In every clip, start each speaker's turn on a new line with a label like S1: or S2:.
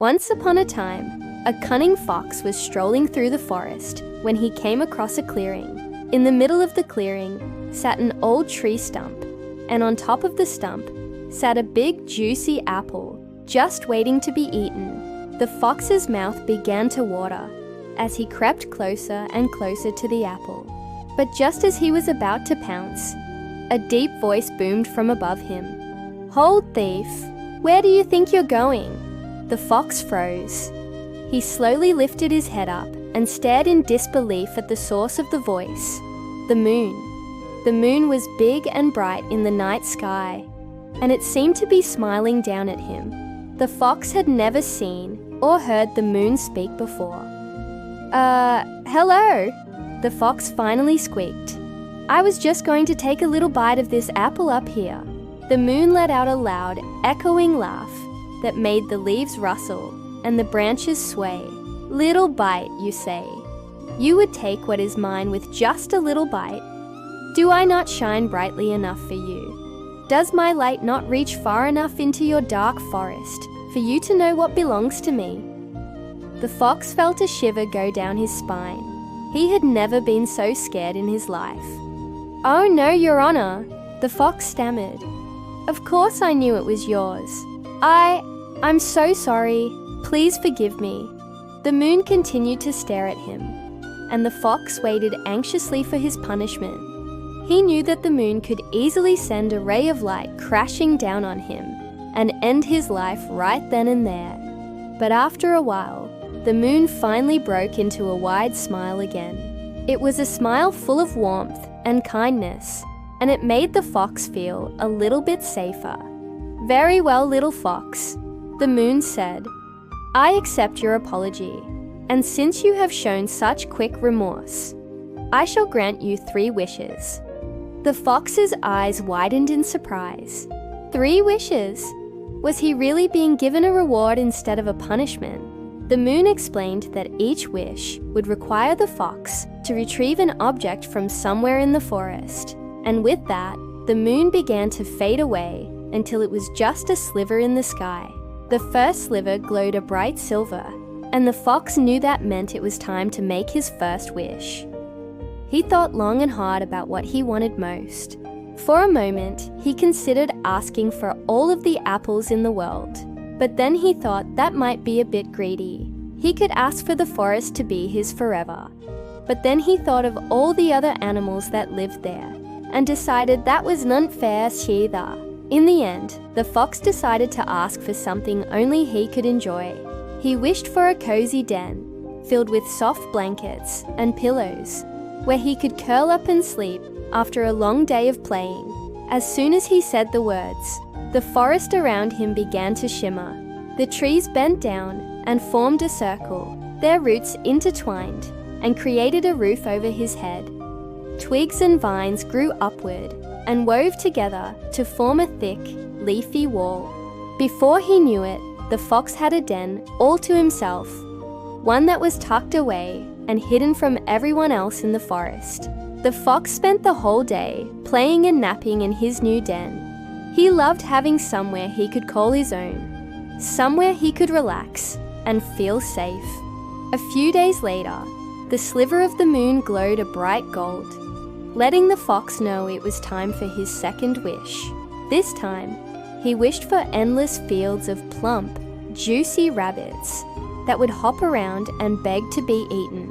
S1: Once upon a time, a cunning fox was strolling through the forest when he came across a clearing. In the middle of the clearing sat an old tree stump, and on top of the stump sat a big juicy apple, just waiting to be eaten. The fox's mouth began to water as he crept closer and closer to the apple. But just as he was about to pounce, a deep voice boomed from above him. "Hold, thief! Where do you think you're going?" The fox froze. He slowly lifted his head up and stared in disbelief at the source of the voice, the moon. The moon was big and bright in the night sky, and it seemed to be smiling down at him. The fox had never seen or heard the moon speak before. Hello," the fox finally squeaked. "I was just going to take a little bite of this apple up here." The moon let out a loud, echoing laugh that made the leaves rustle and the branches sway. "Little bite, you say? You would take what is mine with just a little bite? Do I not shine brightly enough for you? Does my light not reach far enough into your dark forest for you to know what belongs to me?" The fox felt a shiver go down his spine. He had never been so scared in his life. "Oh no, Your Honor," the fox stammered. "Of course I knew it was yours. I'm so sorry. Please forgive me." The moon continued to stare at him, and the fox waited anxiously for his punishment. He knew that the moon could easily send a ray of light crashing down on him and end his life right then and there. But after a while, the moon finally broke into a wide smile again. It was a smile full of warmth and kindness, and it made the fox feel a little bit safer. "Very well, little fox," the moon said. "I accept your apology, and since you have shown such quick remorse, I shall grant you 3 wishes." The fox's eyes widened in surprise. 3 wishes? Was he really being given a reward instead of a punishment? The moon explained that each wish would require the fox to retrieve an object from somewhere in the forest, and with that, the moon began to fade away until it was just a sliver in the sky. The first sliver glowed a bright silver, and the fox knew that meant it was time to make his first wish. He thought long and hard about what he wanted most. For a moment, he considered asking for all of the apples in the world, but then he thought that might be a bit greedy. He could ask for the forest to be his forever. But then he thought of all the other animals that lived there, and decided that was not fair either. In the end, the fox decided to ask for something only he could enjoy. He wished for a cozy den, filled with soft blankets and pillows, where he could curl up and sleep after a long day of playing. As soon as he said the words, the forest around him began to shimmer. The trees bent down and formed a circle, their roots intertwined and created a roof over his head. Twigs and vines grew upward and wove together to form a thick, leafy wall. Before he knew it, the fox had a den all to himself, one that was tucked away and hidden from everyone else in the forest. The fox spent the whole day playing and napping in his new den. He loved having somewhere he could call his own, somewhere he could relax and feel safe. A few days later, the sliver of the moon glowed a bright gold, letting the fox know it was time for his second wish. This time, he wished for endless fields of plump, juicy rabbits that would hop around and beg to be eaten.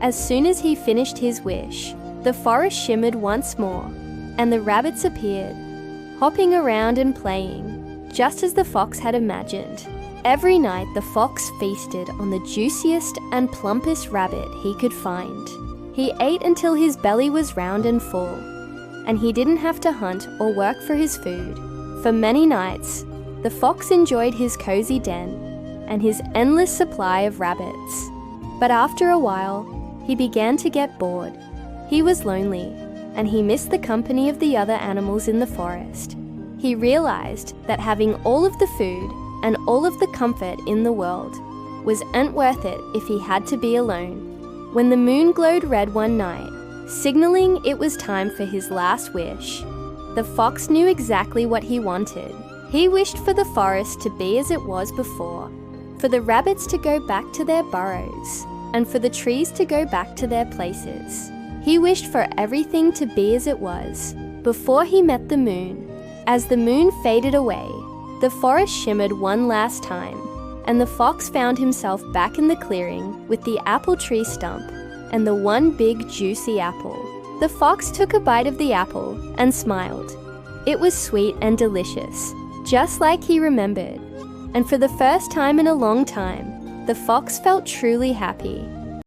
S1: As soon as he finished his wish, the forest shimmered once more, and the rabbits appeared, hopping around and playing, just as the fox had imagined. Every night the fox feasted on the juiciest and plumpest rabbit he could find. He ate until his belly was round and full, and he didn't have to hunt or work for his food. For many nights, the fox enjoyed his cozy den and his endless supply of rabbits. But after a while, he began to get bored. He was lonely, and he missed the company of the other animals in the forest. He realized that having all of the food and all of the comfort in the world wasn't worth it if he had to be alone. When the moon glowed red one night, signaling it was time for his last wish, the fox knew exactly what he wanted. He wished for the forest to be as it was before, for the rabbits to go back to their burrows, and for the trees to go back to their places. He wished for everything to be as it was before he met the moon. As the moon faded away, the forest shimmered one last time, and the fox found himself back in the clearing with the apple tree stump and the one big juicy apple. The fox took a bite of the apple and smiled. It was sweet and delicious, just like he remembered. And for the first time in a long time, the fox felt truly happy.